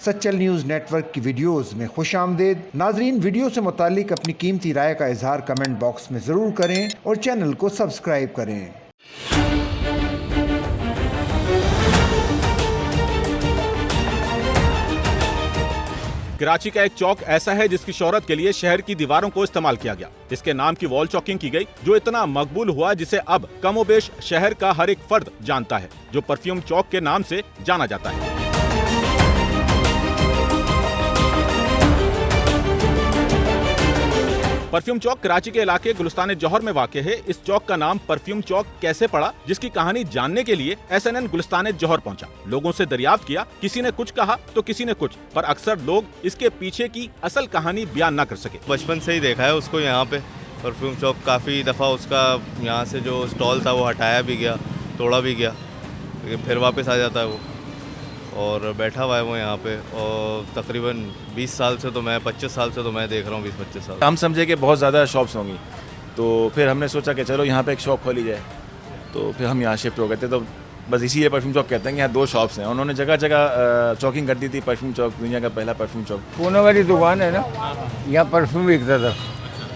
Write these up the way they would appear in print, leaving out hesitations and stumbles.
Sachal news network की videos में खुशामदीद। नाजरीन, वीडियो से मुतालिक अपनी कीमती राय का इजहार कमेंट बॉक्स में ज़रूर करें और चैनल को सब्सक्राइब करें। कराची का एक चौक ऐसा है जिसकी शोहरत के लिए शहर की दीवारों को इस्तेमाल किया गया। इसके नाम की वॉल चॉकिंग की गई जो इतना मकबूल हुआ जिसे अब कमोबेश शहर का हर एक फर्द जानता है, जो परफ्यूम चौक के नाम से जाना जाता है। परफ्यूम चौक कराची के इलाके गुलिस्तान जौहर में वाक़ है। इस चौक का नाम परफ्यूम चौक कैसे पड़ा, जिसकी कहानी जानने के लिए SNN गुलिस्तान जौहर पहुंचा। लोगों से दरियाफ्त किया, किसी ने कुछ कहा तो किसी ने कुछ, पर अक्सर लोग इसके पीछे की असल कहानी बयान न कर सके। बचपन से ही देखा है उसको यहाँ पे परफ्यूम चौक। काफ़ी दफ़ा उसका यहाँ से जो स्टॉल था वो हटाया भी गया, तोड़ा भी गया, लेकिन फिर वापस आ जाता है वो और बैठा हुआ है वो यहाँ पे। और तकरीबन 20 साल से तो मैं 25 साल से तो मैं देख रहा हूँ, 20-25 साल। हम समझे कि बहुत ज़्यादा शॉप्स होंगी, तो फिर हमने सोचा कि चलो यहाँ पे एक शॉप खोली जाए। तो फिर हम यहाँ शिफ्ट हो गए थे। तो बस इसीलिए परफ्यूम चौक कहते हैं कि यहाँ 2 शॉप्स हैं। उन्होंने जगह जगह चौकिंग कर दी थी। परफ्यूम चौक दुनिया का पहला परफ्यूम चौक। पूना वाली दुकान है ना, यहाँ परफ्यूम बिकता था,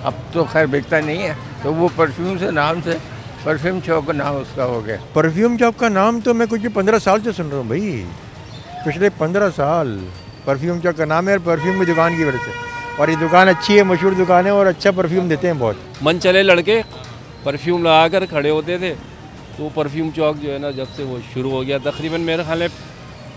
अब तो खैर बिकता नहीं है। तो वो परफ्यूम से नाम से परफ्यूम चौक का नाम उसका हो गया। परफ्यूम चौक का नाम तो मैं कुछ 15 साल से सुन रहा हूँ भाई, पिछले 15 साल परफ्यूम चौक का नाम है, परफ्यूम की दुकान की वजह से। और ये दुकान अच्छी है, मशहूर दुकान है और अच्छा परफ्यूम देते हैं बहुत। मन चले लड़के परफ्यूम लगा कर खड़े होते थे। तो परफ्यूम चौक जो है ना, जब से वो शुरू हो गया, तकरीबन मेरे ख्याल में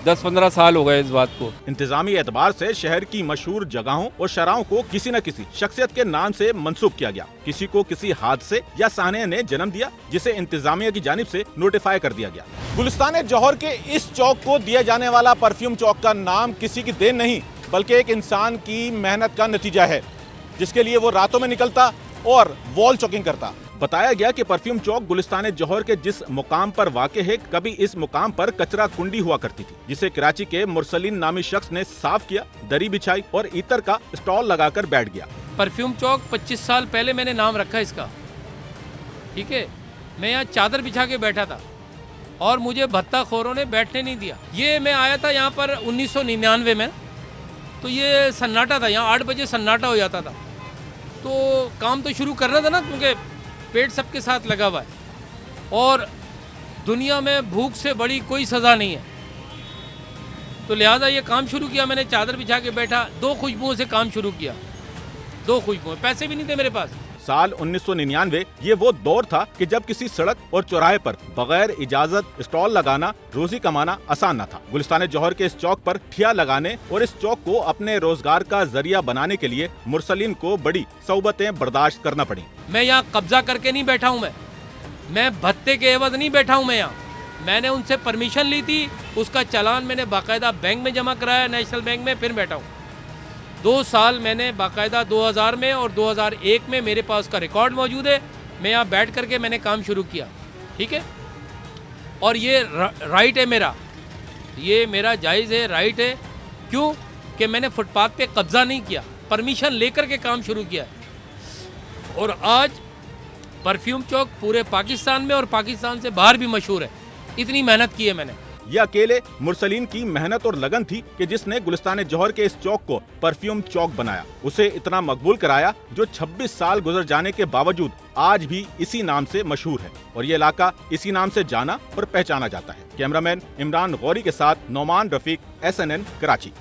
10-15 साल हो गए इस बात को। इंतजामी एतबार से शहर की मशहूर जगहों और शराहों को किसी न किसी शख्सियत के नाम से मंसूब किया गया। किसी को किसी हादसे या सानिया ने जन्म दिया, जिसे इंतजामिया की जानिब से नोटिफाई कर दिया गया। गुलिस्तान जौहर के इस चौक को दिया जाने वाला परफ्यूम चौक का नाम किसी की देन नहीं, बल्कि एक इंसान की मेहनत का नतीजा है, जिसके लिए वो रातों में निकलता और वॉल चॉकिंग करता। बताया गया कि परफ्यूम चौक गुलिस्तान जौहर के जिस मुकाम पर वाक़े है, कभी इस मुकाम पर कचरा कुंडी हुआ करती थी, जिसे कराची के मुरसलीन नामी शख्स ने साफ किया, दरी बिछाई और इतर का स्टॉल लगाकर बैठ गया। परफ्यूम चौक 25 साल पहले मैंने नाम रखा इसका, ठीक है। मैं यहाँ चादर बिछा के बैठा था और मुझे भत्ताखोरों ने बैठने नहीं दिया। ये मैं आया था यहाँ पर 1999 में, तो ये सन्नाटा था, यहाँ 8 बजे सन्नाटा हो जाता था। तो काम तो शुरू करना था ना, क्योंकि पेट सबके साथ लगा हुआ है और दुनिया में भूख से बड़ी कोई सज़ा नहीं है। तो लिहाजा ये काम शुरू किया मैंने, चादर बिछा के बैठा, 2 खुशबुओं से काम शुरू किया। 2 खुशबुएं, पैसे भी नहीं थे मेरे पास। साल 1999 ये वो दौर था कि जब किसी सड़क और चौराहे पर बगैर इजाजत स्टॉल लगाना, रोजी कमाना आसान न था। गुलिस्तान जौहर के इस चौक पर ठिया लगाने और इस चौक को अपने रोजगार का जरिया बनाने के लिए मुरसलीन को बड़ी सौबतें बर्दाश्त करना पड़ी। मैं यहाँ कब्जा करके नहीं बैठा हूँ, मैं भत्ते के एवज नहीं बैठा हूँ। मैं यहाँ मैंने उनसे परमिशन ली थी, उसका चालान मैंने बाकायदा बैंक में जमा कराया, नेशनल बैंक में, फिर बैठा हूँ। 2 साल मैंने बाकायदा 2000 में और 2001 में मेरे पास का रिकॉर्ड मौजूद है। मैं यहाँ बैठ करके मैंने काम शुरू किया, ठीक है। और ये राइट है मेरा, ये मेरा जायज़ है, राइट है। क्यों कि मैंने फुटपाथ पे कब्ज़ा नहीं किया, परमिशन लेकर के काम शुरू किया है। और आज परफ्यूम चौक पूरे पाकिस्तान में और पाकिस्तान से बाहर भी मशहूर है। इतनी मेहनत की है मैंने। यह अकेले मुरसलीन की मेहनत और लगन थी कि जिसने गुलिस्तान जौहर के इस चौक को परफ्यूम चौक बनाया, उसे इतना मकबूल कराया, जो 26 साल गुजर जाने के बावजूद आज भी इसी नाम से मशहूर है और ये इलाका इसी नाम से जाना और पहचाना जाता है। कैमरामैन इमरान गौरी के साथ नौमान रफीक, SNN कराची।